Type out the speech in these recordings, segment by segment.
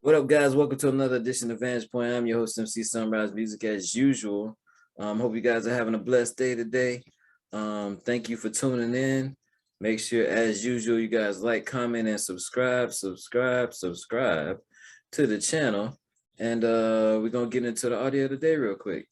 What up, guys? Welcome to another edition of Vantage Point. I'm your host, MC Sonrize Music, as usual. Hope you guys are having a blessed day today. Thank you for tuning in. Make sure, as usual, you guys like, comment, and subscribe to the channel. And we're going to get into the audio of the day real quick.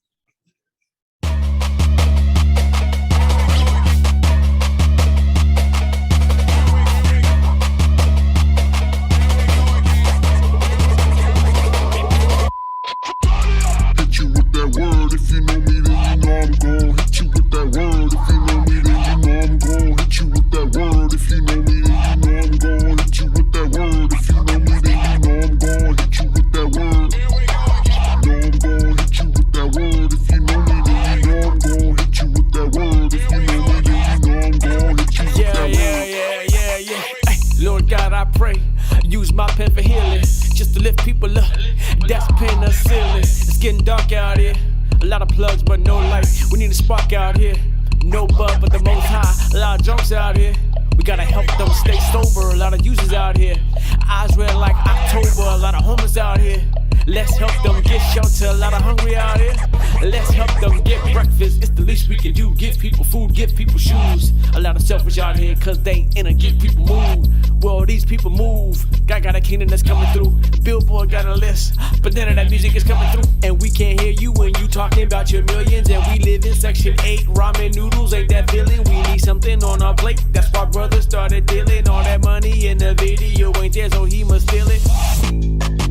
Word, if you know me, then you know I'm gon' hit you with that word. If you know me, then you know I'm gon' hit you with that word. If you know me, then you know I'm gon' hit you with that word. If you know me, then you know I'm gon' hit you with that word. Know I'm gon' hit you with that word. If you know me, then you know I'm gon' hit you with that word. If you know me, then you know I'm gon' hit you with that word. Yeah. Hey, Lord God, I pray. Use my pen for healing, just to lift people up. That's penicillin. It's getting dark out here. A lot of plugs, but no light. We need a spark out here. No bug, but the most high. A lot of junks out here. We gotta help them stay sober. A lot of users out here. Eyes red like October. A lot of homeless out here. Let's help them get shelter. A lot of hungry out here. Let's help them get breakfast. It's the least we can do. Give people food, give people shoes. A lot of selfish out here, cause they ain't in a get people move. Well, these people move. God got a kingdom that's coming through. Billboard got a list, but none of that music is coming through. And we can't hear you when you talking about your millions. And we live in section 8. Ramen noodles ain't that feeling. We need something on our plate. That's why brothers started dealing. All that money in the video ain't there, so he must steal it.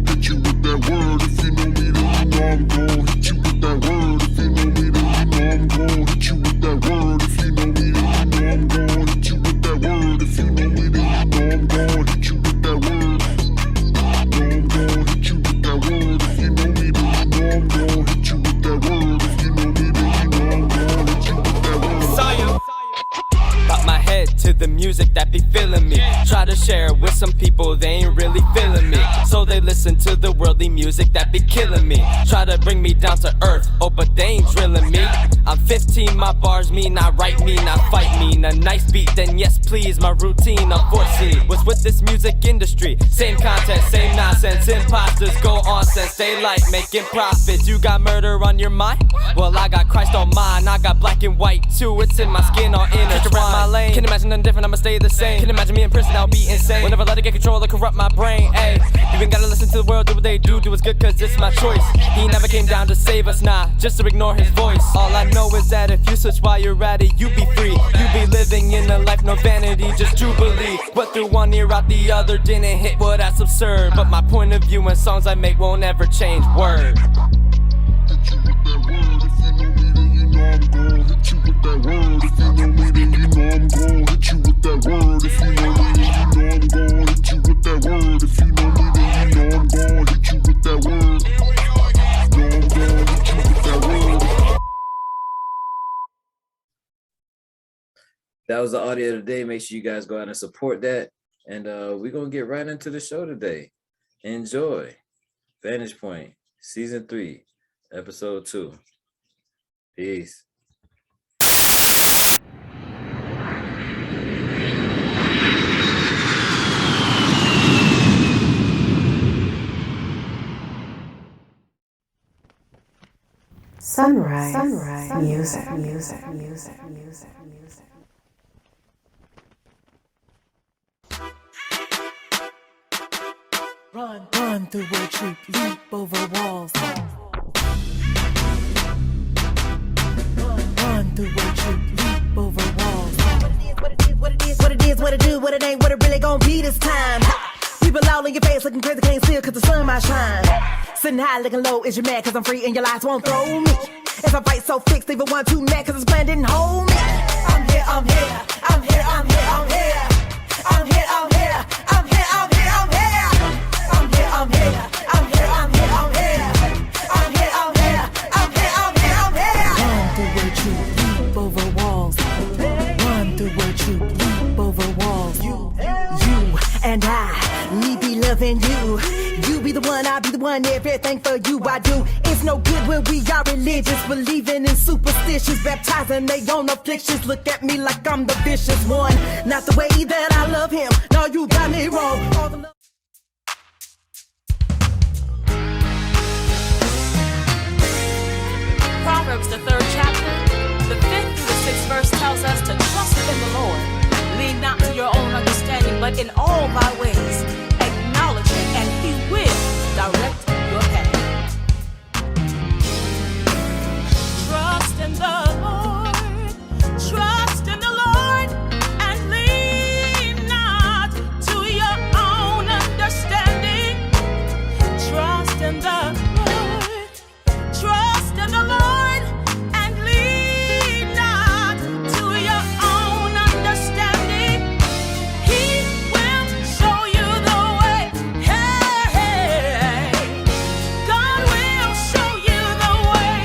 Hit you with that word. If you know me, then you know I'm gon' hit you with that word. If you know me, then you know I'm gon' hit you with that word. If you know me, then you know I'm gon' hit you with that word. If you know me, then you know I'm gon' hit you with that word. Know I'm gon' hit you with that word. If you know me, then you know I'm gon' hit you with that word. If you know me, then you know I'm gon' hit you with that word. Pop my head to the music that be feeling me. Try to share it with some people, they ain't really feeling me. So they listen to the worldly music that be killing me. Try to bring me down to earth, oh but they ain't drilling me. I'm 15, my bars mean not right me, not fight me. A nice beat, then yes please, my routine unforeseen. What's with this music industry? Same content, same nonsense. Imposters go on since they like making profits. You got murder on your mind? Well I got Christ on mine. I got black and white too, it's in my skin all intertwined. My lane. Can't imagine nothing different, I'ma stay the same. Can't imagine me in prison, I'll be insane. Whenever let it get control or corrupt my brain, ayy. You ain't gotta listen to the world, do what they do it's good cause it's my choice. He never came down to save us, nah, just to ignore his voice. All I know is that if you switch while you're at it, you be free. You be living in a life, no vanity, just jubilee. But through one ear out the other didn't hit, well that's absurd. But my point of view and songs I make won't ever change, word. Hit you with that word. If you know me, then you know I'm gon' hit you with that word. If you know me, then you know I'm gon' hit you with that word. If you know me, then you know I'm gon' hit you with that word. If you know me, then you know I'm gon' hit you with that word. Know I'm gon' hit you with that word. That was the audio of the day. Make sure you guys go out and support that. And we're going to get right into the show today. Enjoy. Vantage Point, Season 3, Episode 2. Peace. Sonrize. Music. Run through a troop, leap over walls. Run through a troop, leap over walls. What it is, what it do, what it ain't, what it really gon' be this time. People all in your face looking crazy, can't see it cause the sun might shine. Sitting high, looking low, is you mad cause I'm free and your lies won't throw me? If I fight so fixed, leave it 1, 2 mad cause this plan didn't hold me. I'm here, I'm here, I'm here, I'm here, I'm here. I'm here, I'm here, I'm here, I'm here, I'm here. I'm here, I'm here, I'm here, I'm here, I'm here. I'm here, I'm here, I'm here, I'm here, I'm here. Run through a troop, leap over walls. Run through a troop, leap over walls. You and I, me be loving you. You be the one, I be the one, everything for you I do. It's no good when we are religious, believing in superstitions, baptizing they own afflictions. Look at me like I'm the vicious one, not the way that I love him. No, you got me wrong. All the love but in all thy ways acknowledge him, and he will direct your path. Trust in the Lord, trust in the Lord, and lean not to your own understanding. Trust in the Lord, trust in the Lord, and lean not to your own understanding. He will show you the way. Hey, God will show you the way.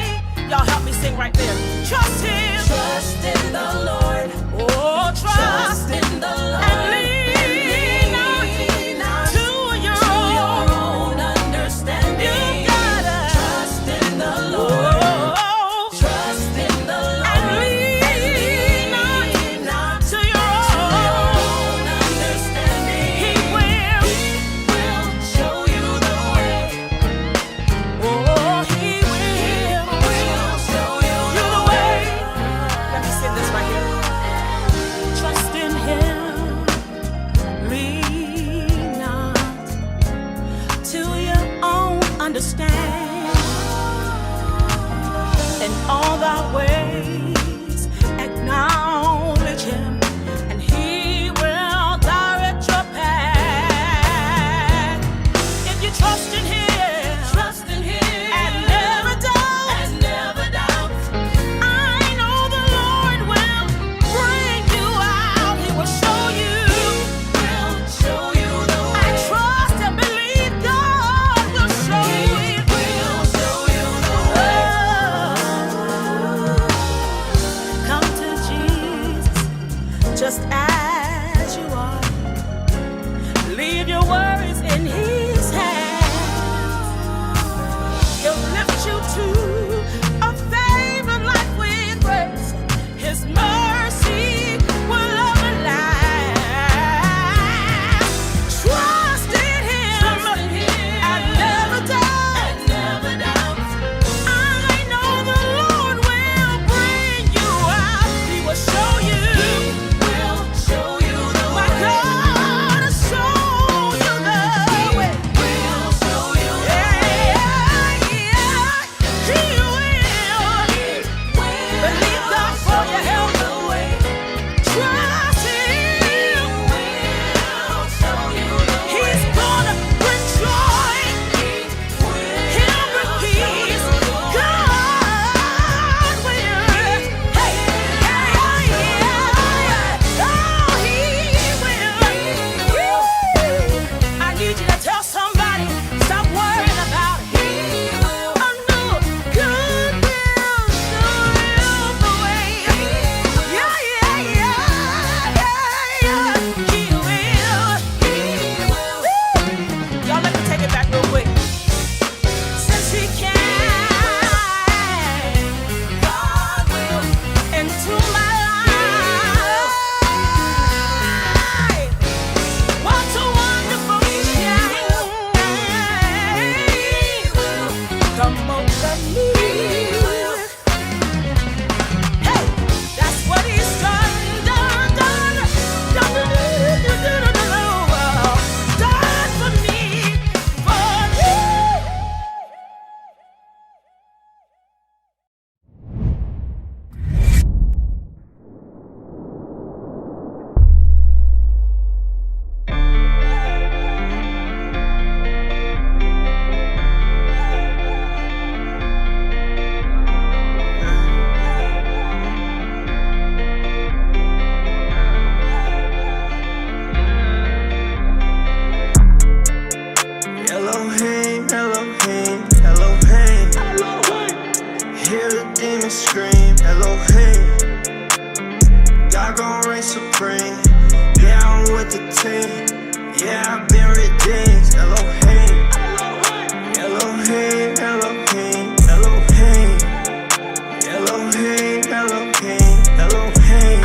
Y'all help me sing right there. Trust him. Trust in the Lord. Oh, trust in the Lord. And lean not to your own understanding. You gotta trust in the Lord. Trust in the Lord. And lean not to your own understanding. He will show you the way. Oh, he will show you the way. Let me sing this right here. Trust in him, lean not to your own understanding. In all thy ways acknowledge him, and he will direct your path. If you trust in him, and never doubt, I know the Lord will bring you out. He will show you the way. I trust and believe God will show you the way. Come to Jesus just as you are. Leave your worries in his hands. He'll lift you to a favored life with grace. His mercy will everlast. Trust in him and never doubt. I know the Lord will bring you out. He will show you. My God will show you the way. Yeah, he will. Believe God for your help. Trust him. He's gonna bring joy. He'll bring peace. God will. Hey, oh, he will. I need you to tell somebody, stop worrying about it. I know God will show you the way. Yeah. He will. Y'all let me take it back real quick. Since he can, God will into my life. What a wonderful change. Come over me. Hey, that's what he's done for me, for you. Elohim, Elohim, Elohim. Hear the demons scream, Elohim. God gon' reign supreme. Yeah, I'm with the team. Yeah, I've been redeemed. Elohim, Elohim, Elohim, Elohim. Elohim, Elohim, Elohim.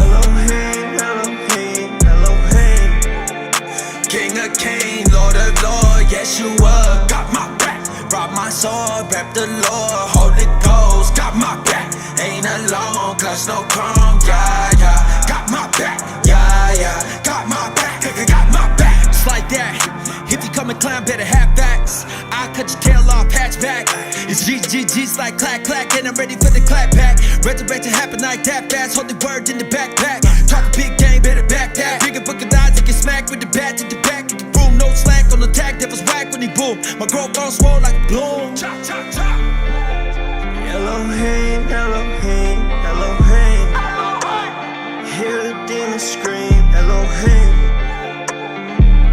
Elohim, Elohim, Elohim. King of kings, Lord of lords, Yeshua got my back. Brought my sword, rep the Lord, Holy Ghost got my back. Ain't alone, cause no crumb, yeah. Got my back, yeah. got my back, got my back. It's like that. If you come and climb, better have facts. I cut your tail off, patch back. It's G's like clack clack, and I'm ready for the clap back. Resurrection happen like that fast. Hold the word in the backpack. Talk a big game, better back that. Bigger book of odds, and get smacked with the bat to the back. Get the room, no slack on the tag. That was whack when he boom. My growth on swole like a bloom. Chop, chop, chop. Elohim, Elohim, Elohim. Hear the demons scream, Elohim.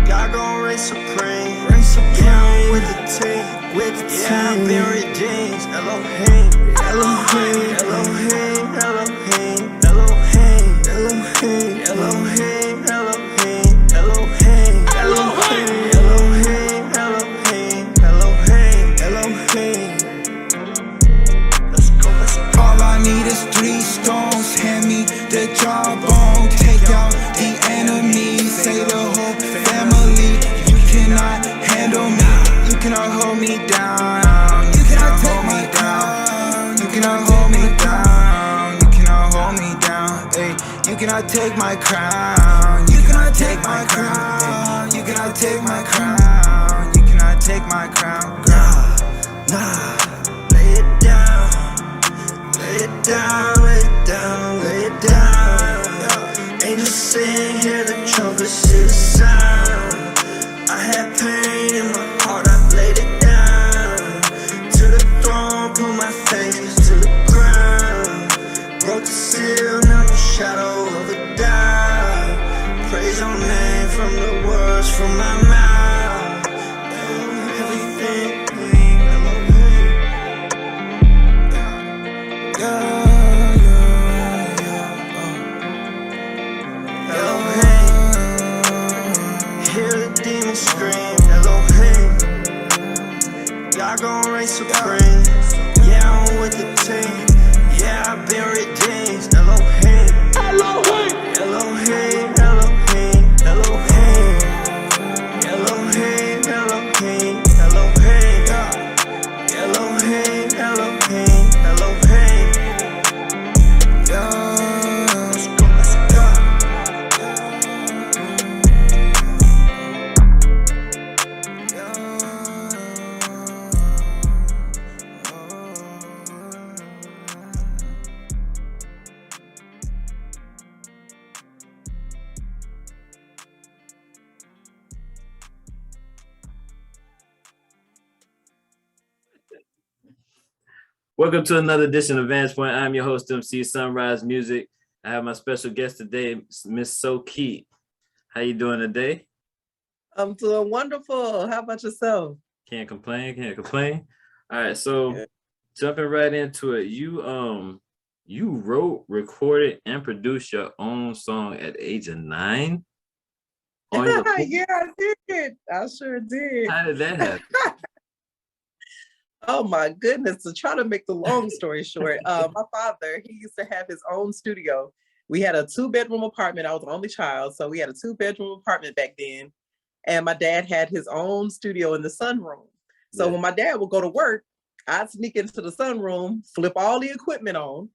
God gon' reign supreme. Yeah, I'm with the team. Yeah, I've been redeemed. Elohim, Elohim, Elohim, Elohim, Elohim, Elohim, Elohim, Elohim, Elohim, Elohim, Elohim, Elohim, Elohim. Let's go, let's go. All I need is 3 stones. Hand me the jawbone. Take out the enemy. Say the whole family. You cannot handle me. You cannot hold me down. You cannot hold me down. You cannot hold me down. You cannot hold me down. Ay, you cannot take my crown. You cannot take my crown. You cannot take my crown. You cannot take my crown. Nah, lay it down. Lay it down, lay it down, lay it down. Angels sing, hear the trumpets, hear the sound. I had pain in my heart, I laid it down. To the throne, put my face to the ground. Broke the seal, now no shadow of a doubt. Praise your name from the words from my mouth. Everything clean, Elohim. Elohim. Hear the demons scream, Elohim. God gon' reign supreme. Yeah, I'm with the team. Yeah, I've been redeemed. Elohim. Elohim. Elohim. Elohim. Elohim. Elohim. Elohim. Elohim. Elohim. Elohim. Elohim. Let's go, let's go. Welcome to another edition of Vantage Point. I'm your host, MC Sonrize Music. I have my special guest today, Miss SoQi. How you doing today? I'm doing wonderful. How about yourself? Can't complain, can't complain. All right, so jumping right into it, you wrote, recorded, and produced your own song at the age of 9? Yeah, I did. I sure did. How did that happen? Oh my goodness. To try to make the long story short, my father, he used to have his own studio. We had a 2-bedroom apartment. I was the only child. So we had a 2-bedroom apartment back then. And my dad had his own studio in the sunroom. So when my dad would go to work, I'd sneak into the sunroom, flip all the equipment on,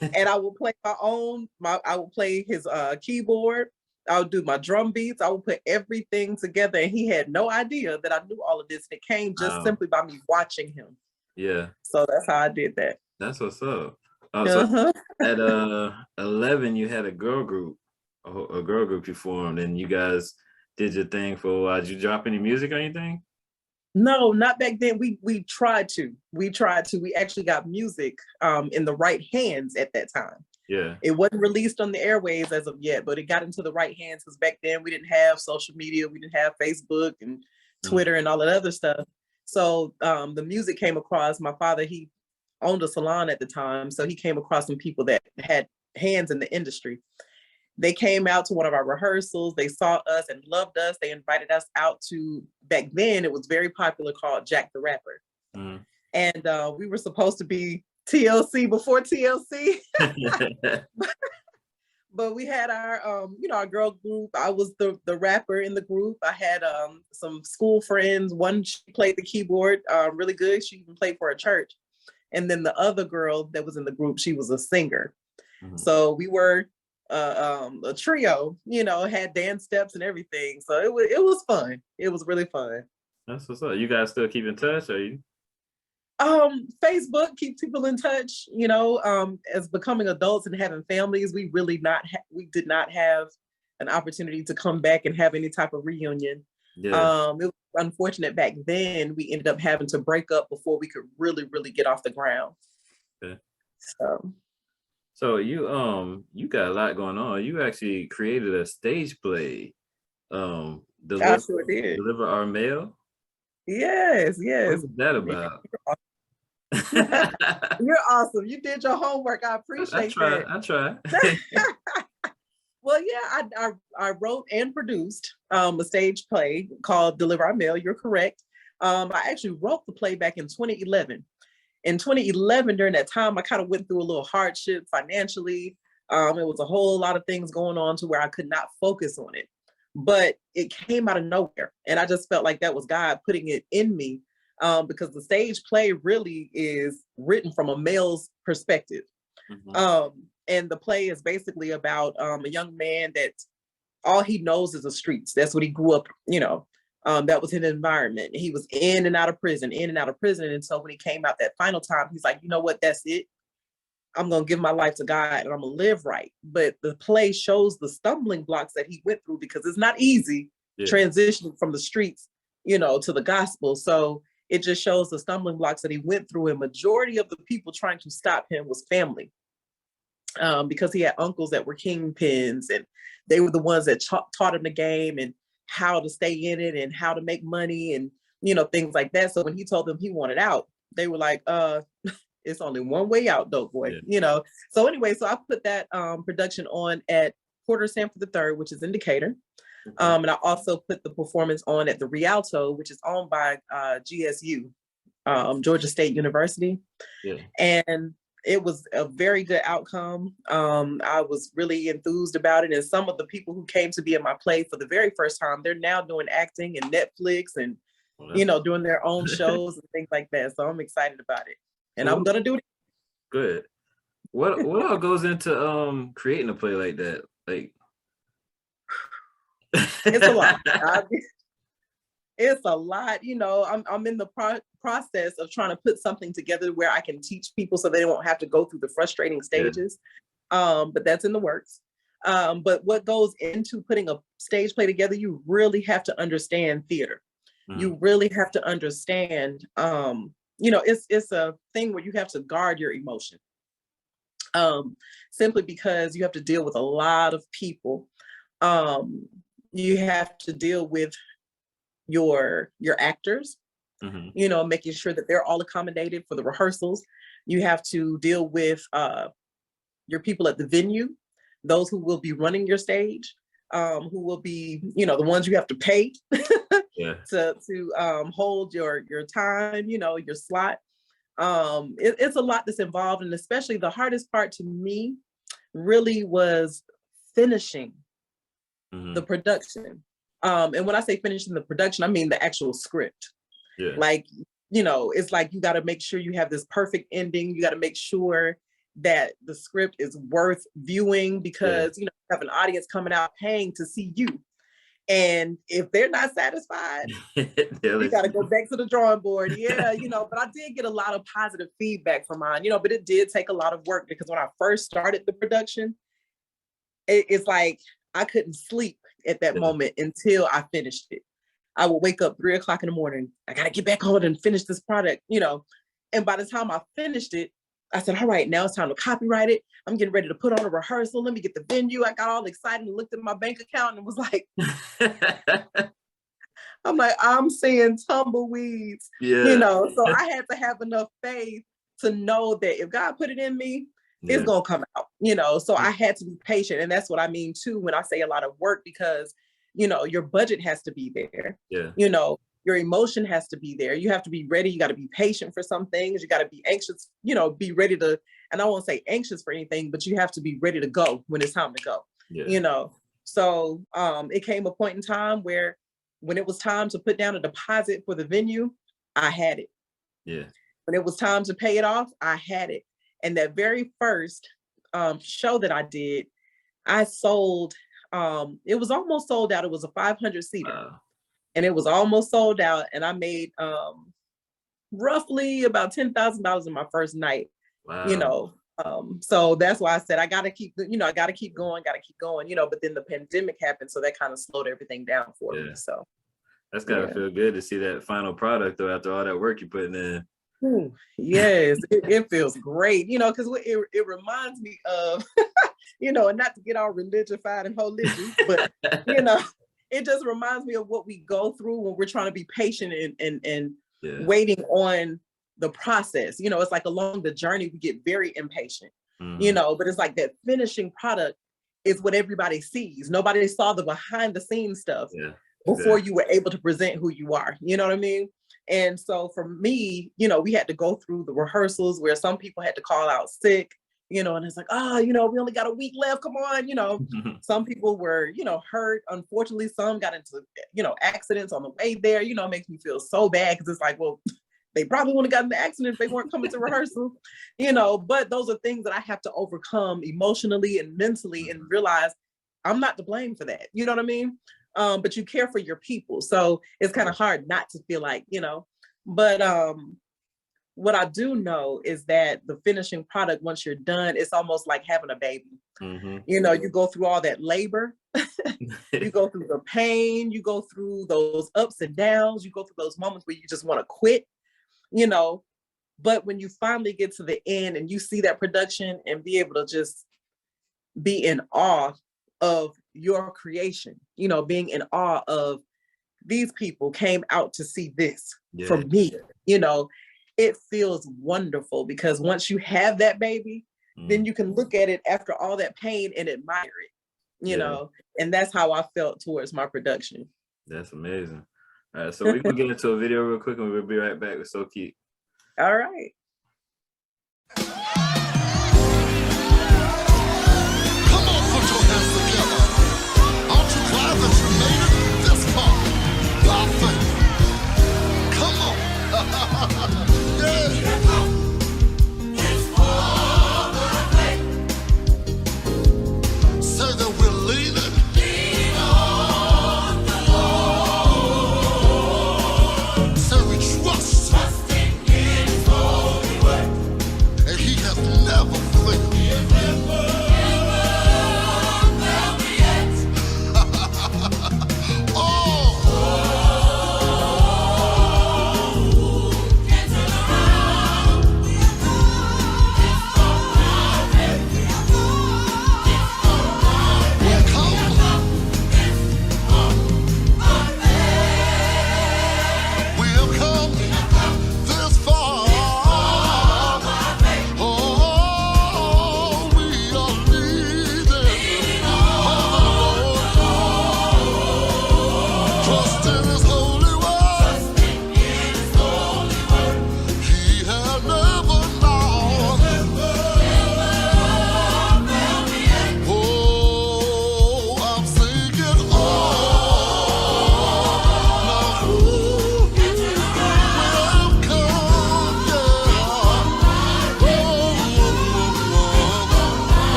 and I would play I would play his keyboard. I would do my drum beats. I would put everything together. And he had no idea that I knew all of this. It came just simply by me watching him. Yeah. So that's how I did that. That's what's up. So at 11, you had a girl group you formed, and you guys did your thing for a while. Did you drop any music or anything? No, not back then. We tried to. We actually got music in the right hands at that time. Yeah. It wasn't released on the airwaves as of yet, but it got into the right hands because back then we didn't have social media. We didn't have Facebook and Twitter and all that other stuff. So the music came across. My father, he owned a salon at the time. So he came across some people that had hands in the industry. They came out to one of our rehearsals. They saw us and loved us. They invited us out to, back then it was very popular, called Jack the Rapper. And we were supposed to be TLC before TLC. But we had our, our girl group. I was the rapper in the group. I had some school friends. One, she played the keyboard really good. She even played for a church. And then the other girl that was in the group, she was a singer. So we were a trio, you know, had dance steps and everything. So it was fun. It was really fun. That's what's up. You guys still keep in touch, or you? Facebook keeps people in touch, you know. As becoming adults and having families, we we did not have an opportunity to come back and have any type of reunion. Yeah. It was unfortunate back then. We ended up having to break up before we could really get off the ground. Okay. So you got a lot going on. You actually created a stage play. I Deliver, sure did. Deliver Our Mail. Yes. What was that about? You're awesome. You did your homework. I appreciate that. I tried. Well, yeah, I wrote and produced a stage play called Deliver Our Mail. You're correct. I actually wrote the play back in 2011. In 2011, during that time, I kind of went through a little hardship financially. It was a whole lot of things going on to where I could not focus on it. But it came out of nowhere. And I just felt like that was God putting it in me, because the stage play really is written from a male's perspective. Mm-hmm. And the play is basically about a young man that all he knows is the streets. That's what he grew up, you know. That was his environment. He was in and out of prison. And so when he came out that final time, he's like, you know what, that's it. I'm going to give my life to God and I'm going to live right. But the play shows the stumbling blocks that he went through, because it's not easy transitioning from the streets, you know, to the gospel. So it just shows the stumbling blocks that he went through. And majority of the people trying to stop him was family. Because he had uncles that were kingpins, and they were the ones that taught him the game and how to stay in it and how to make money and, you know, things like that. So when he told them he wanted out, they were like, it's only one way out, dope boy, you know? So anyway, so I put that production on at Porter Sanford III, which is in Decatur. And I also put the performance on at the Rialto, which is owned by GSU, Georgia State University. Yeah. And it was a very good outcome. I was really enthused about it. And some of the people who came to be in my play for the very first time, they're now doing acting and Netflix and, you know, doing their own shows and things like that. So I'm excited about it. And I'm going to do it. Good. What all goes into creating a play like that? Like, it's a lot. It's a lot, you know. I'm in the process of trying to put something together where I can teach people so they won't have to go through the frustrating stages. But that's in the works. But what goes into putting a stage play together, you really have to understand theater. You really have to understand, you know, it's a thing where you have to guard your emotion. Simply because you have to deal with a lot of people. You have to deal with your actors, you know, making sure that they're all accommodated for the rehearsals. You have to deal with your people at the venue, those who will be running your stage, who will be, you know, the ones you have to pay to hold your time, you know, your slot. It's a lot that's involved, and especially the hardest part to me really was finishing the production. And when I say finishing the production, I mean the actual script. Yeah. Like, you know, it's like you got to make sure you have this perfect ending. You got to make sure that the script is worth viewing, because, you know, you have an audience coming out paying to see you. And if they're not satisfied, you got to go back to the drawing board. Yeah, you know, but I did get a lot of positive feedback from mine, you know, but it did take a lot of work, because when I first started the production, it's like I couldn't sleep at that moment until I finished it. I would wake up 3 o'clock in the morning. I got to get back on and finish this product, you know. And by the time I finished it, I said, all right, now it's time to copyright it. I'm getting ready to put on a rehearsal. Let me get the venue. I got all excited and looked at my bank account and was like, I'm seeing tumbleweeds, you know. So I had to have enough faith to know that if God put it in me, it's going to come out, you know. So I had to be patient. And that's what I mean, too, when I say a lot of work, because, you know, your budget has to be there. Yeah. You know, your emotion has to be there. You have to be ready. You got to be patient for some things. You got to be anxious, you know, be ready to, and I won't say anxious for anything, but you have to be ready to go when it's time to go, you know. So it came a point in time where when it was time to put down a deposit for the venue, I had it. Yeah. When it was time to pay it off, I had it. And that very first show that I did, I sold, it was almost sold out. It was a 500 seater and it was almost sold out. And I made roughly about $10,000 in my first night, you know. So that's why I said, I got to keep, you know, I got to keep going, you know, but then the pandemic happened. So that kind of slowed everything down for me. So that's gotta feel good to see that final product though, after all that work you're putting in. Ooh, yes, it feels great, you know, because it reminds me of, you know, and not to get all religified and holistic, but, you know, it just reminds me of what we go through when we're trying to be patient and waiting on the process. You know, it's like along the journey, we get very impatient, you know, but it's like that finishing product is what everybody sees. Nobody saw the behind the scenes stuff before you were able to present who you are. You know what I mean? And so for me, you know, we had to go through the rehearsals where some people had to call out sick, you know, and it's like, oh, you know, we only got a week left. Come on, you know. Some people were, you know, hurt. Unfortunately, some got into, you know, accidents on the way there. You know, it makes me feel so bad because it's like, well, they probably wouldn't have gotten the accident if they weren't coming to rehearsal, you know. But those are things that I have to overcome emotionally and mentally and realize I'm not to blame for that. You know what I mean? But you care for your people. So it's kind of hard not to feel like, you know, but what I do know is that the finishing product, once you're done, it's almost like having a baby. You know, you go through all that labor, you go through the pain, you go through those ups and downs, you go through those moments where you just want to quit, you know, but when you finally get to the end and you see that production and be able to just be in awe of your creation, you know, being in awe of these people came out to see this from me, you know, it feels wonderful because once you have that baby, then you can look at it after all that pain and admire it, you know, and that's how I felt towards my production. That's amazing. All right, so we're gonna get into a video real quick and we'll be right back with SoQi. All right. Glad that you made it this far. By faith. Come on. It's all the way. Say that we're leaning. Lean on the Lord. Say we trust. Trusting in His holy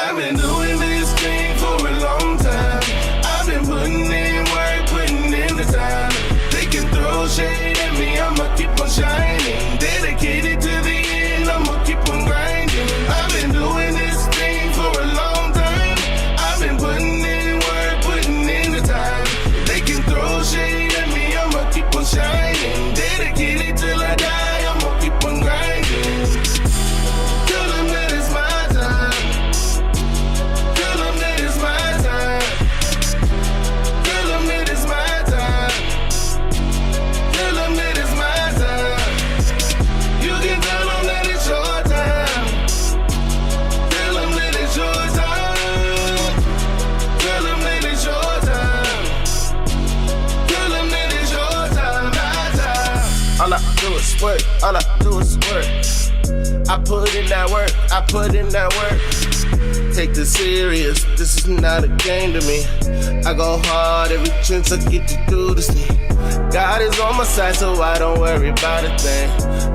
I've been doing this thing for a long time. I've been putting in work, putting in the time. They can throw shade at me, I'ma keep on shining. Dedicated to the end, I'ma keep on grinding. I've been doing this thing for a long time. I've been putting in work, putting in the time. They can throw shade at me, I'ma keep on shining. Dedicated till I die, I'ma keep on grinding. Tell them that it's my time. Tell them that it's my time. Tell them that it's my time. Tell them that it's my time. You can tell them that it's your time. Tell them that it's your time. Tell them that it's your time. Tell them that it's your time, my time. All I do is work, all I do is work. I put in that work, I put in that work. Take this serious, this is not a game to me. I go hard every chance I get to do this thing. God is on my side, so I don't worry about a thing.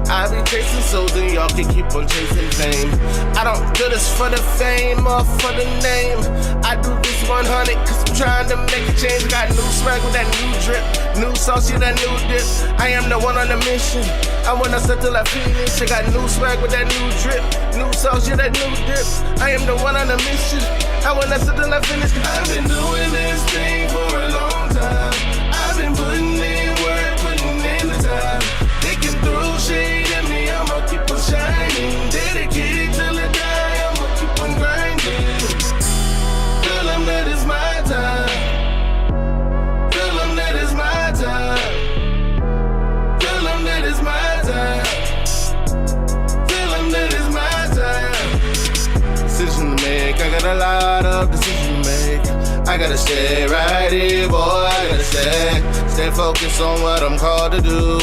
I be chasing souls and y'all can keep on chasing fame. I don't do this for the fame or for the name. I do this 100 cause I'm trying to make a change. Got new swag with that new drip, new sauce, yeah, that new dip. I am the one on the mission. I wanna settle I finish. I got new swag with that new drip, new sauce, yeah, that new dip. I am the one on the mission. I wanna settle I finish. I've been doing this thing for a long time. I've been putting in work, putting in the time. They can throw shade at me, I'ma keep on shining. Dedicated till I die, I'ma keep on grinding. Tell them that it's my time. Tell them that it's my time. Tell them that it's my time. Tell them that it's my time. Decision to make, I got a lot of decisions to make. I gotta stay right here, boy, I gotta stay focused on what I'm called to do.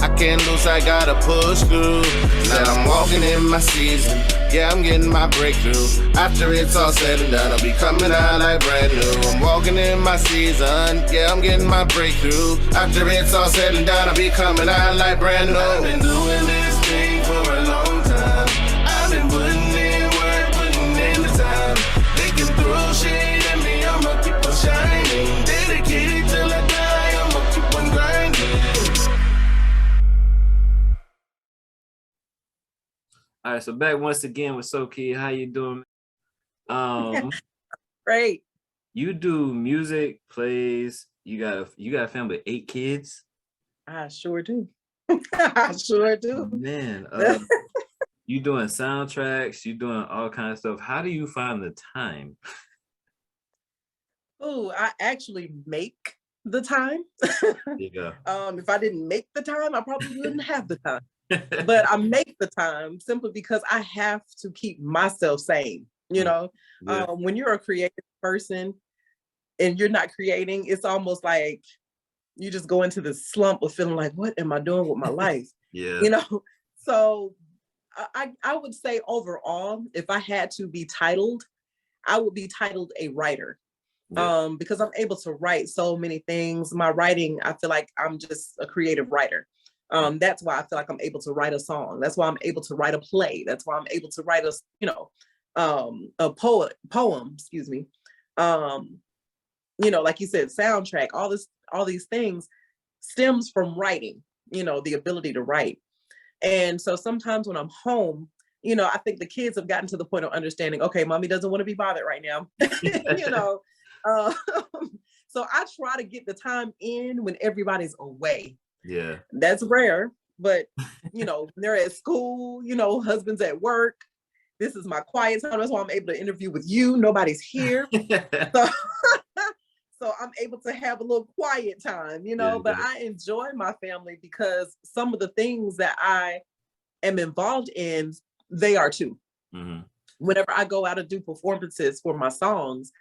I can't lose, I gotta push through. Now I'm walking in my season, yeah, I'm getting my breakthrough. After it's all said and done, I'll be coming out like brand new. I'm walking in my season, yeah, I'm getting my breakthrough. After it's all said and done, I'll be coming out like brand new. I've been doing this thing for a long time. I've been putting in work, putting in the time. They can throw shade at me, I'ma keep on shining. Dedicated till I die, I'ma keep on grinding. All right, so back once again with SoQi. How you doing? Great. You do music, plays. You got a family of 8 kids. I sure do. I sure do. Man, you doing soundtracks, you doing all kinds of stuff. How do you find the time? Oh, I actually make the time. There you go. If I didn't make the time, I probably wouldn't have the time. But I make the time simply because I have to keep myself sane. You know, Yeah. when you're a creative person and you're not creating, it's almost like you just go into this slump of feeling like, what am I doing with my life? Yeah. You know, so I would say overall, if I had to be titled, I would be titled a writer. Yeah. Because I'm able to write so many things. My writing, I feel like I'm just a creative writer. That's why I feel like I'm able to write a song. That's why I'm able to write a play. That's why I'm able to write a poem, excuse me. Like you said, soundtrack, all these things stems from writing, the ability to write. And so sometimes when I'm home, I think the kids have gotten to the point of understanding, okay, mommy doesn't want to be bothered right now. So I try to get the time in when everybody's away. Yeah. That's rare, but when they're at school, husband's at work. This is my quiet time. That's why I'm able to interview with you. Nobody's here. So I'm able to have a little quiet time, but I enjoy my family because some of the things that I am involved in, they are too. Mm-hmm. Whenever I go out and do performances for my songs,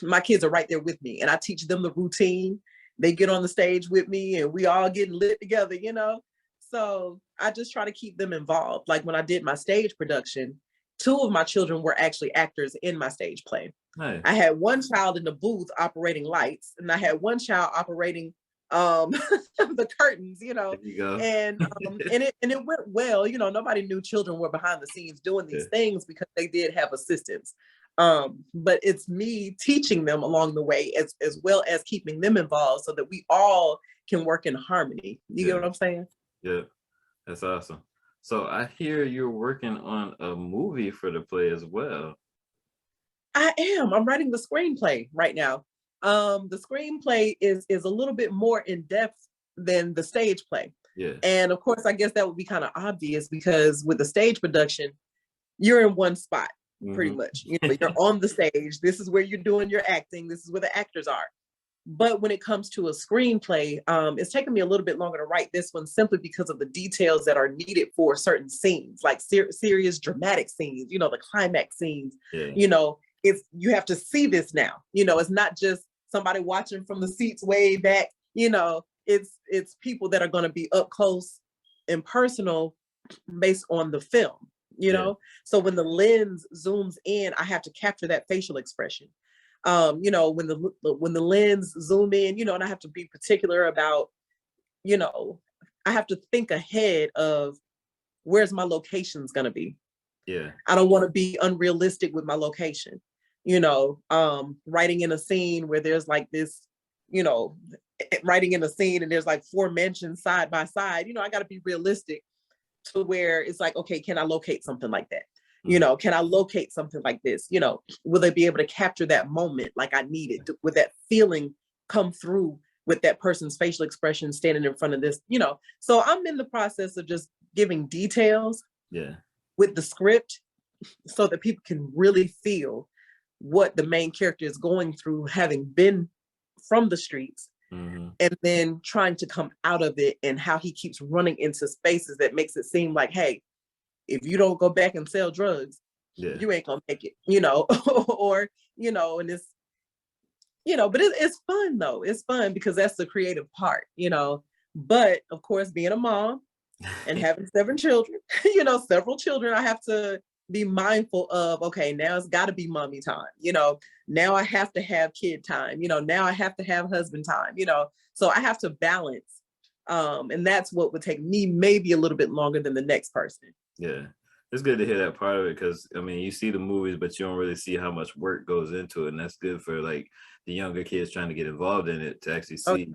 my kids are right there with me and I teach them the routine. They get on the stage with me and we all get lit together, So I just try to keep them involved. Like when I did my stage production, 2 of my children were actually actors in my stage play. Nice. I had one child in the booth operating lights, and I had one child operating the curtains, you know, There you go. and it went well. You know, nobody knew children were behind the scenes doing these things because they did have assistants. But it's me teaching them along the way as well as keeping them involved so that we all can work in harmony. You get what I'm saying? Yeah, that's awesome. So I hear you're working on a movie for the play as well. I am. I'm writing the screenplay right now. The screenplay is a little bit more in depth than the stage play. Yeah. And of course, I guess that would be kind of obvious because with the stage production, you're in one spot pretty much. You know, you're on the stage. This is where you're doing your acting. This is where the actors are. But when it comes to a screenplay, it's taken me a little bit longer to write this one simply because of the details that are needed for certain scenes, like serious dramatic scenes, you know, the climax scenes, you know, you have to see this now, you know, it's not just somebody watching from the seats way back, you know, it's people that are going to be up close and personal based on the film, you know? So when the lens zooms in, I have to capture that facial expression. You know, when the lens zoom in, you know, and I have to be particular about, you know, I have to think ahead of where's my location's going to be. Yeah. I don't want to be unrealistic with my location, you know, writing in a scene where there's like this, you know, writing in a scene and there's like 4 mansions side by side, you know, I got to be realistic to where it's like, okay, can I locate something like that? You know, can I locate something like this? You know, will they be able to capture that moment like I needed? Would that feeling come through with that person's facial expression standing in front of this, you know? So I'm in the process of just giving details with the script so that people can really feel what the main character is going through, having been from the streets, and then trying to come out of it, and how he keeps running into spaces that makes it seem like, hey, if you don't go back and sell drugs, you ain't gonna make it, you know, or, you know, and it's, you know, but it's fun though. It's fun because that's the creative part, you know, but of course, being a mom and having 7 children, you know, several children, I have to be mindful of, okay, now it's gotta be mommy time, you know, now I have to have kid time, you know, now I have to have husband time, you know, so I have to balance. And that's what would take me maybe a little bit longer than the next person. Yeah, it's good to hear that part of it because, I mean, you see the movies, but you don't really see how much work goes into it. And that's good for like the younger kids trying to get involved in it to actually see,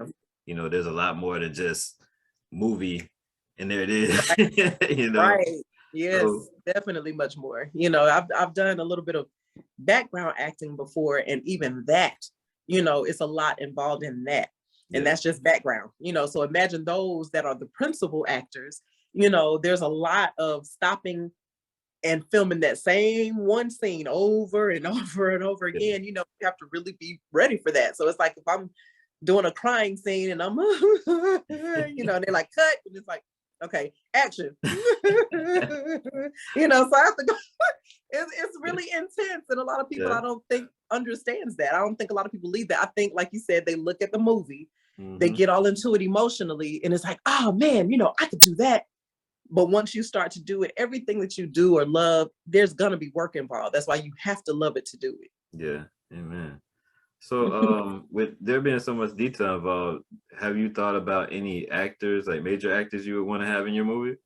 you know, there's a lot more than just movie and there it is, you know? Right. Yes, definitely much more. You know, I've done a little bit of background acting before, and even that, you know, it's a lot involved in that. And that's just background, you know, so imagine those that are the principal actors. You know, there's a lot of stopping and filming that same one scene over and over and over again. You know, you have to really be ready for that. So it's like if I'm doing a crying scene and I'm, you know, and they're like, cut, and it's like, okay, action. You know, so I have to go. It's really intense, and a lot of people I don't think understands that. I don't think a lot of people leave that. I think, like you said, they look at the movie, they get all into it emotionally, and it's like, oh man, you know, I could do that. But once you start to do it, everything that you do or love, there's gonna be work involved. That's why you have to love it to do it. Yeah, amen. So with there being so much detail involved, have you thought about any actors, like major actors you would want to have in your movie?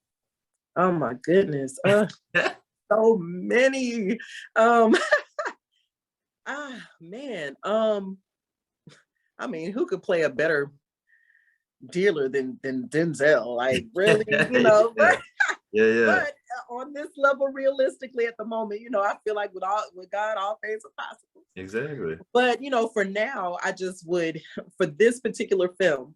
Oh my goodness. So many. Man. I mean, who could play a better dealer than Denzel? Like, really, you know. But on this level, realistically, at the moment, you know, I feel like with God, all things are possible. Exactly. But you know, for now, I just would, for this particular film,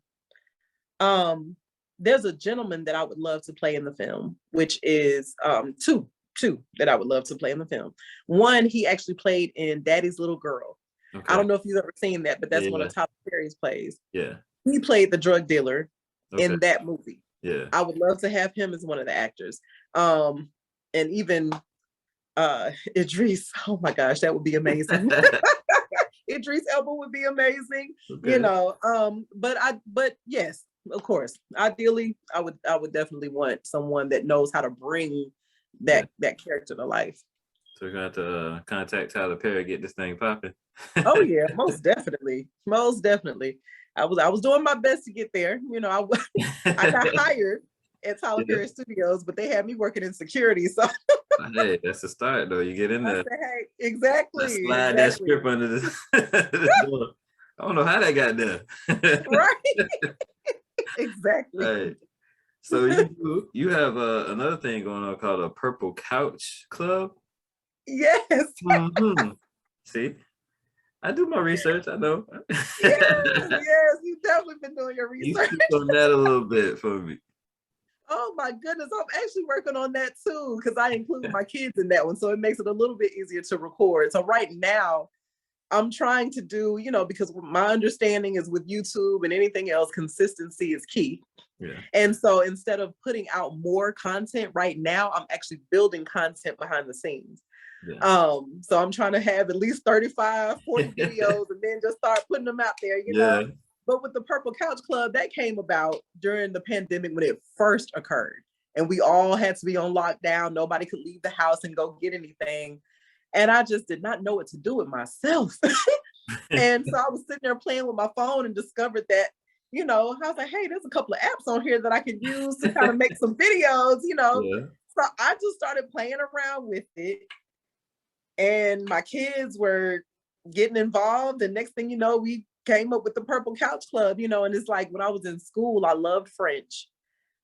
there's a gentleman that I would love to play in the film, which is two that I would love to play in the film. One, he actually played in Daddy's Little Girl. Okay. I don't know if you've ever seen that, but that's one of Tyler Perry's plays. Yeah. He played the drug dealer in that movie. Yeah. I would love to have him as one of the actors. And even Idris, oh my gosh, that would be amazing. Idris Elba would be amazing. Okay. You know, but yes, of course. Ideally, I would definitely want someone that knows how to bring that character to life. So we're gonna have to contact Tyler Perry, get this thing popping. Oh yeah, most definitely. I was doing my best to get there. You know, I got hired at Tyler Perry Studios, but they had me working in security. So hey, that's the start though. You get in there. I said, hey, exactly. Slide that script under the door. I don't know how that got there. Right. Exactly. Right. So you have another thing going on called a Purple Couch Club. Yes. Mm-hmm. See, I do my research. I know. Yes, you've definitely been doing your research. You speak on that a little bit for me. Oh my goodness, I'm actually working on that too because I include my kids in that one, so it makes it a little bit easier to record. So right now, I'm trying to do, you know, because my understanding is with YouTube and anything else, consistency is key. Yeah. And so instead of putting out more content right now, I'm actually building content behind the scenes. Yeah. So I'm trying to have at least 35, 40 videos and then just start putting them out there, you know. But with the Purple Couch Club, that came about during the pandemic when it first occurred. And we all had to be on lockdown. Nobody could leave the house and go get anything. And I just did not know what to do with myself. And so I was sitting there playing with my phone and discovered that, you know, I was like, hey, there's a couple of apps on here that I can use to kind of make some videos, you know. Yeah. So I just started playing around with it. And my kids were getting involved. And next thing you know, we came up with the Purple Couch Club, you know, and it's like when I was in school, I loved French.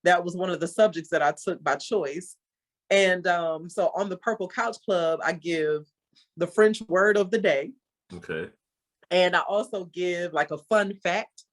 That was one of the subjects that I took by choice. And so on the Purple Couch Club, I give the French word of the day. Okay. And I also give like a fun fact.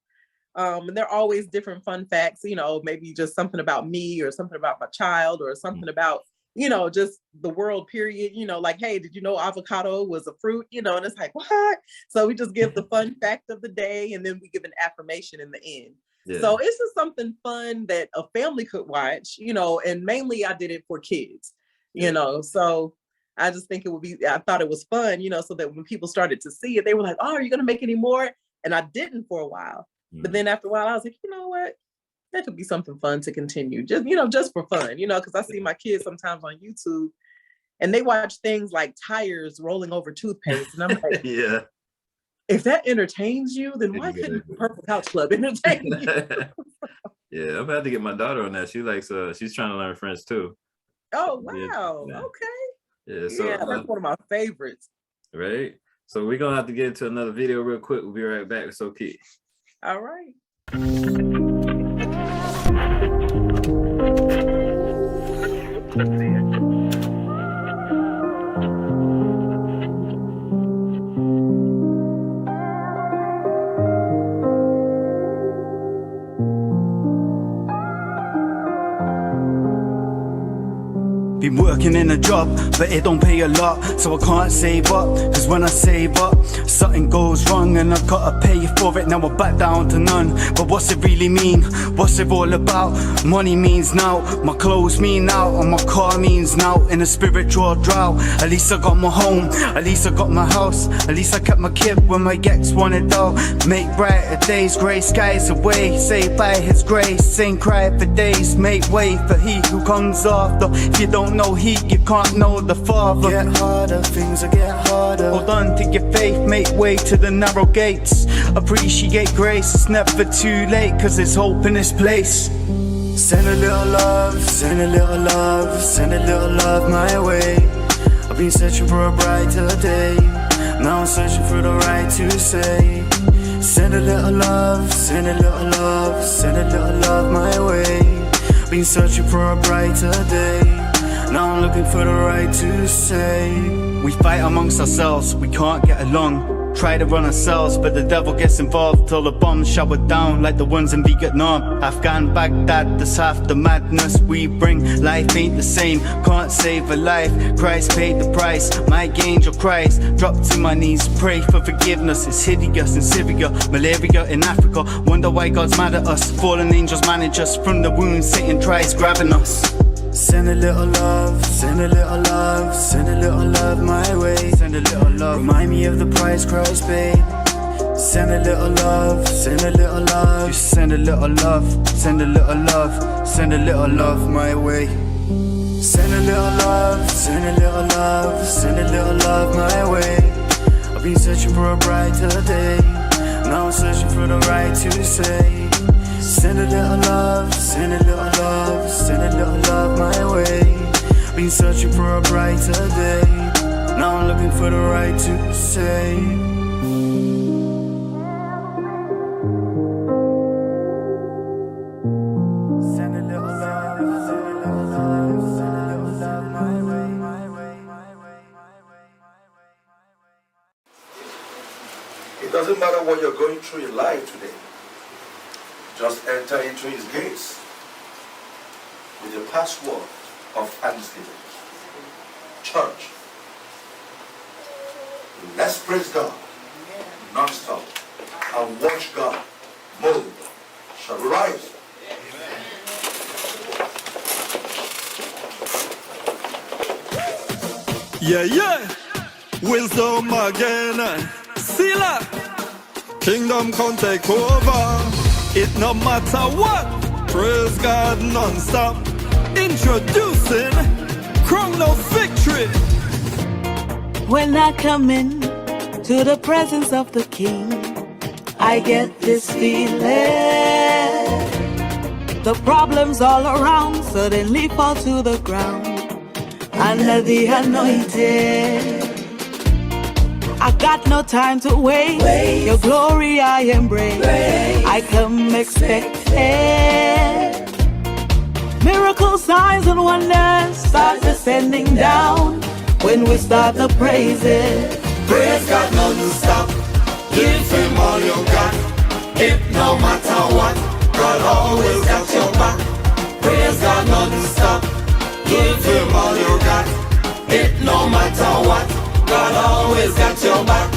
And they're always different fun facts, you know, maybe just something about me or something about my child or something about, you know, just the world period, you know, like, hey, did you know avocado was a fruit, you know, and it's like, what? So we just give the fun fact of the day and then we give an affirmation in the end. Yeah. So it's just something fun that a family could watch, you know, and mainly I did it for kids, you know, so I just think I thought it was fun, you know, so that when people started to see it, they were like, oh, are you going to make any more? And I didn't for a while. But then after a while, I was like, you know what? That could be something fun to continue. Just, you know, just for fun, you know, because I see my kids sometimes on YouTube and they watch things like tires rolling over toothpaste. And I'm like, yeah. If that entertains you, then why couldn't the Purple Couch Club entertain you? Yeah, I'm about to get my daughter on that. She likes, she's trying to learn French too. Oh, wow. Yeah. Okay. Yeah, so, that's one of my favorites. Right. So we're going to have to get into another video real quick. We'll be right back with SoQi. All right. Been working in a job, but it don't pay a lot, so I can't save up. Cause when I save up, something goes wrong and I've gotta pay for it. Now we're back down to none. But what's it really mean? What's it all about? Money means now, my clothes mean now, and my car means now. In a spiritual drought, at least I got my home, at least I got my house, at least I kept my kid when my ex wanted out. Make brighter days, grey skies away, saved by his grace. Ain't cry for days, make way for he who comes after. If you don't know he, you can't know the Father. Get harder, things will get harder. Hold on to your faith, make way to the narrow gates. Appreciate grace, it's never too late, cause there's hope in this place. Send a little love, send a little love, send a little love my way. I've been searching for a brighter day, now I'm searching for the right to say. Send a little love, send a little love, send a little love my way. Been searching for a brighter day, now I'm looking for the right to say. We fight amongst ourselves, we can't get along. Try to run ourselves, but the devil gets involved till the bombs shower down like the ones in Vietnam. Afghan, Baghdad, that's half the madness we bring. Life ain't the same, can't save a life. Christ paid the price, my angel Christ. Drop to my knees, pray for forgiveness. It's hideous in Syria, malaria in Africa. Wonder why God's mad at us. Fallen angels manage us, from the wounds Satan tries grabbing us. Send a little love, send a little love, send a little love my way. Send a little love, remind me of the price Christ paid. Send a little love, send a little love. Just send a little love, send a little love, send a little love my way. Send a little love, send a little love, send a little love my way. I've been searching for a brighter day, Now I'm searching for the right to say. Send a little love, send a little love, send a little love my way. Been searching for a brighter day. Now I'm looking for the right to say. Send a little love, send a little love, send a little love my way, my way, my way, my way, my way, my way. It doesn't matter what you're going through in life today. Just enter into his gates with the password of thanksgiving. Church, let's praise God non-stop and watch God move. Shall we rise? Yeah. Wisdom again. Sila. Kingdom come take over. It no matter what. Praise God non-stop. Introducing Crown of Victory. When I come in to the presence of the King, I get this feeling. The problems all around suddenly fall to the ground under the anointing. I got no time to wait. Your glory I embrace. I come expecting. Miracles, signs, and wonders start descending down when we start the praises. Praise God non-stop. Give him all you got. It no matter what, God always got your back. Praise God non-stop. Give him all you got. It no matter what, God always got your back.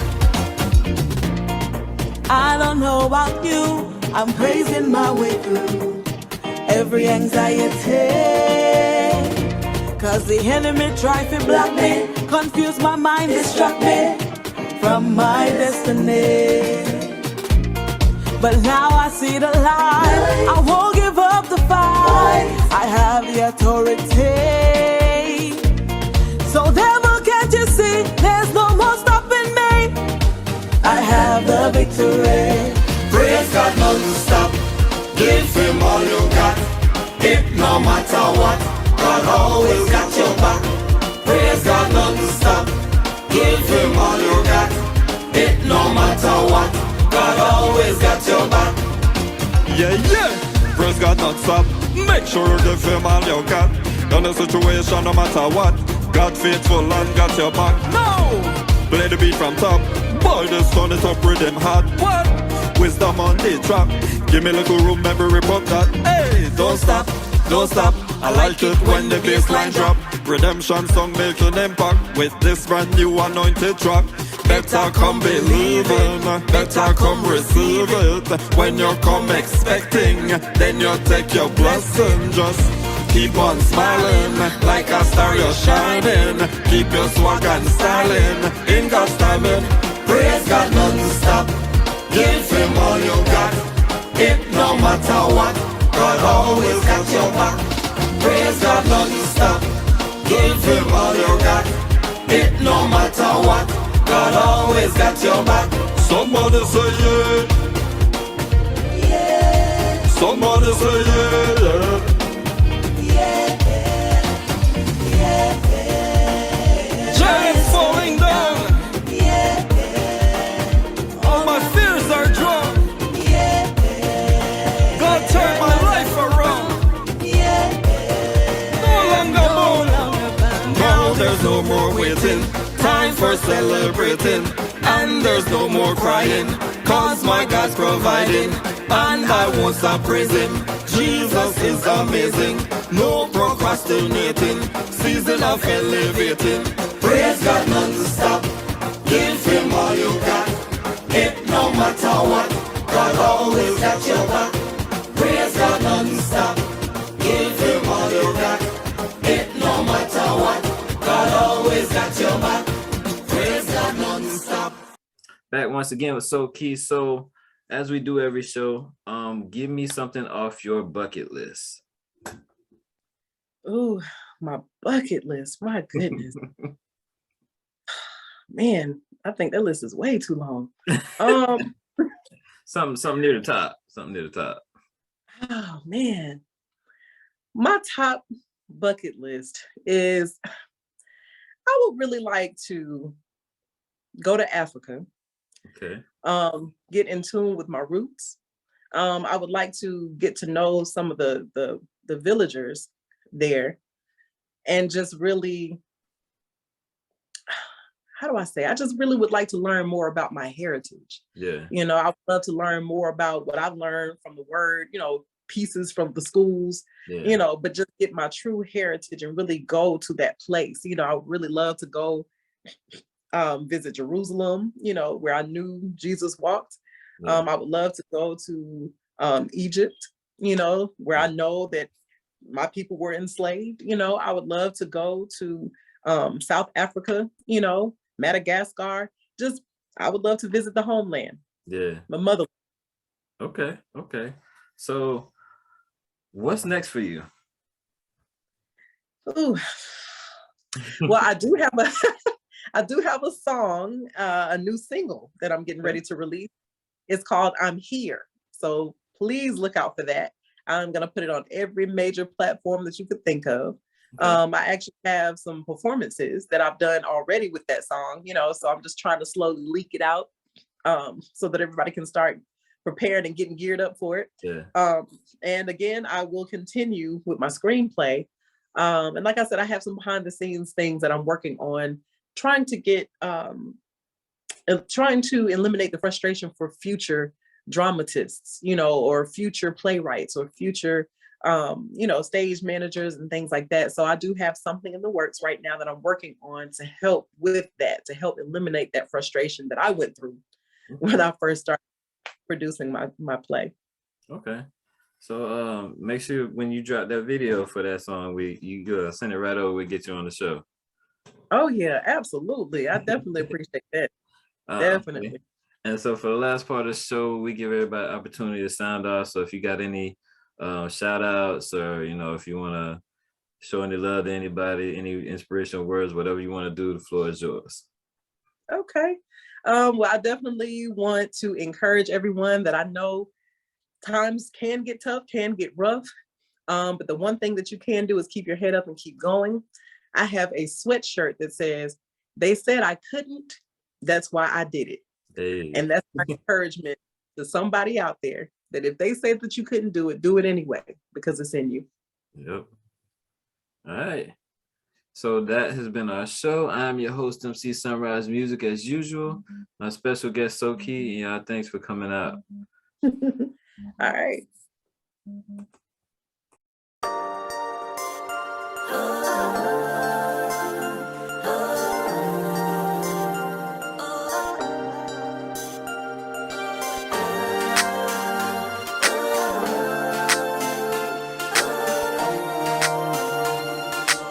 I don't know about you, I'm praising my way through every anxiety. Cause the enemy try to block me, confuse my mind, distract me from my destiny. But now I see the light, I won't give up the fight. I have the authority. So devil, can't you see, there's no more stopping me. I have the victory. Praise God non-stop. Give him all you got. It no matter what, God always got your back. Praise God non-stop. Give him all you got. It no matter what, God always got your back. Yeah. Praise God non-stop. Make sure you give him all you got. In the situation no matter what, God faithful and got your back. No! Play the beat from top. Boy, this turn it up, rhythm hot. What? Wisdom on the track. Give me a little room, memory rip that. Hey, don't stop, don't stop. I like it when the bass line drop. Redemption song making impact with this brand new anointed track. Better come believing, better come receive it. When you come expecting, then you take your blessing. Just keep on smiling, like a star you're shining. Keep your swag and styling, in God's timing. Praise God non-stop. Give him all you got. It no matter what, God always got your back. Praise God non-stop. Give him all you got. It no matter what, God always got your back. Somebody say yeah. Yeah. Somebody say yeah. Giants falling down. All my fears are drawn. God turned my life around. No longer bound. Now there's no more waiting. Time for celebrating. And there's no more crying. Cause my God's providing. And I won't stop praising. Jesus is amazing. No procrastinating. Season of elevating. Praise God non-stop. Give him all you got. It no matter what, God always got your back. Praise God non-stop. Give him all you got. It no matter what, God always got your back. Praise God non-stop. Back once again with SoQi. So as we do every show, give me something off your bucket list. Ooh, my bucket list. My goodness. Man, I think that list is way too long. Something near the top. Something near the top. Oh man. My top bucket list is I would really like to go to Africa. Okay. Get in tune with my roots. I would like to get to know some of the villagers there and just really, how do I say? I just really would like to learn more about my heritage. Yeah. You know, I would love to learn more about what I've learned from the word, you know, pieces from the schools, you know, but just get my true heritage and really go to that place. You know, I would really love to go visit Jerusalem, you know, where I knew Jesus walked. I would love to go to Egypt, you know, where I know that my people were enslaved. You know, I would love to go to South Africa, you know, Madagascar. Just, I would love to visit the homeland. Yeah. My mother. Okay. So what's next for you? Ooh. Well, I do have a song, a new single that I'm getting ready to release. It's called I'm Here. So please look out for that. I'm going to put it on every major platform that you could think of. I actually have some performances that I've done already with that song, you know, so I'm just trying to slowly leak it out so that everybody can start prepared and getting geared up for it. Yeah. And again, I will continue with my screenplay. And like I said, I have some behind the scenes things that I'm working on, trying to get, trying to eliminate the frustration for future dramatists, you know, or future playwrights or future, you know, stage managers and things like that. So I do have something in the works right now that I'm working on to help with that, to help eliminate that frustration that I went through when I first started producing my play. Okay. So make sure when you drop that video for that song, you send it right over, we get you on the show. Oh yeah, absolutely. I definitely appreciate that. Definitely. And so for the last part of the show, we give everybody opportunity to sound off. So if you got any shout outs, or, you know, if you want to show any love to anybody, any inspirational words, whatever you want to do, the floor is yours. Okay. Well, I definitely want to encourage everyone that I know times can get tough, can get rough. But the one thing that you can do is keep your head up and keep going. I have a sweatshirt that says, "They said I couldn't, that's why I did it." Hey. And that's my encouragement to somebody out there, that if they say that you couldn't do it anyway, because it's in you. Yep. All right. So that has been our show. I'm your host, MC Sonrize Music, as usual. My special guest, SoQi. Yeah, thanks for coming out. All right.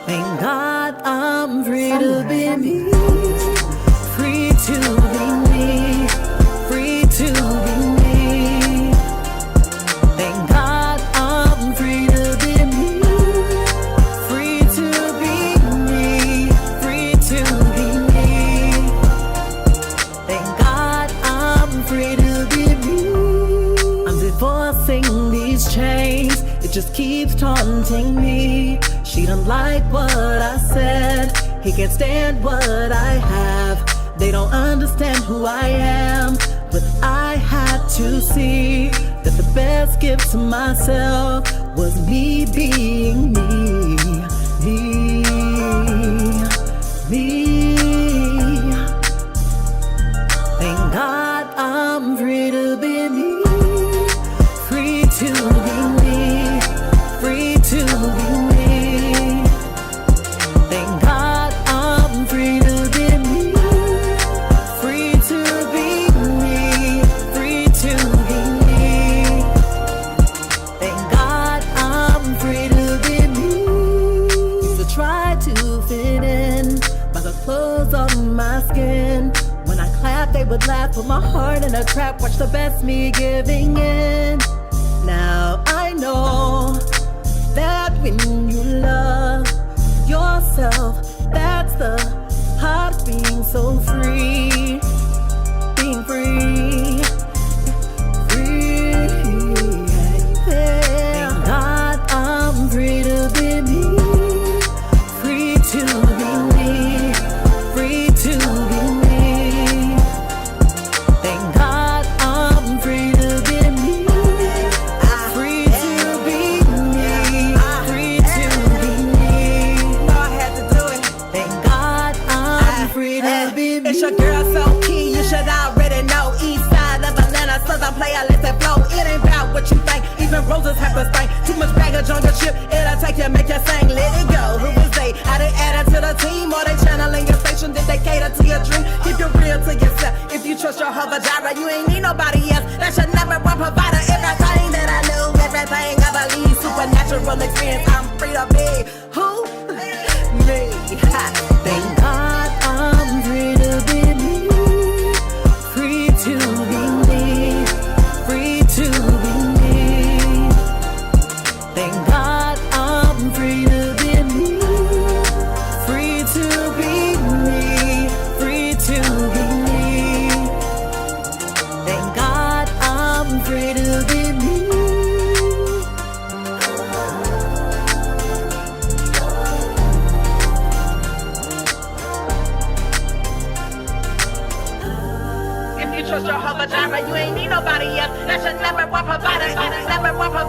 Thank God I'm free to be me, free to be me, free to be me. Thank God I'm free to be me, free to be me, free to be me. Thank God I'm free to be me. I'm divorcing these chains, it just keeps taunting me. She don't like what I said, he can't stand what I have. They don't understand who I am, but I had to see that the best gift to myself was me being me, me. Thank God I'm free to be me, free to be me, free to be me. Thank God I'm free to be me, free to be me, free to be me. Thank God I'm free to be me. Used to try to fit in by the clothes on my skin. When I clap, they would laugh, put my heart in a trap, watch the best me giving in. Now I know that when you love yourself, that's the heart being so free, being free. roses have to sting. Too much baggage on your ship, it'll take you, make you sing. Let it go. Who is they? Are they added to the team, or they channeling your station? Did they cater to your dream? Keep it real to yourself. If you trust your Jehovah Jireh, you ain't need nobody else. That's your number one provider. Everything that I know, everything I believe, supernatural experience. I'm free to be who? Me. Ha. Thank God I'm free to be me. Free to be me. Free to be me. Thank God I'm free to be me. Free to be me. Free to be me. Thank God I'm free to be me. If you trust your Jehovah Jireh, you ain't need nobody else. That's your number one provider. Number one provider.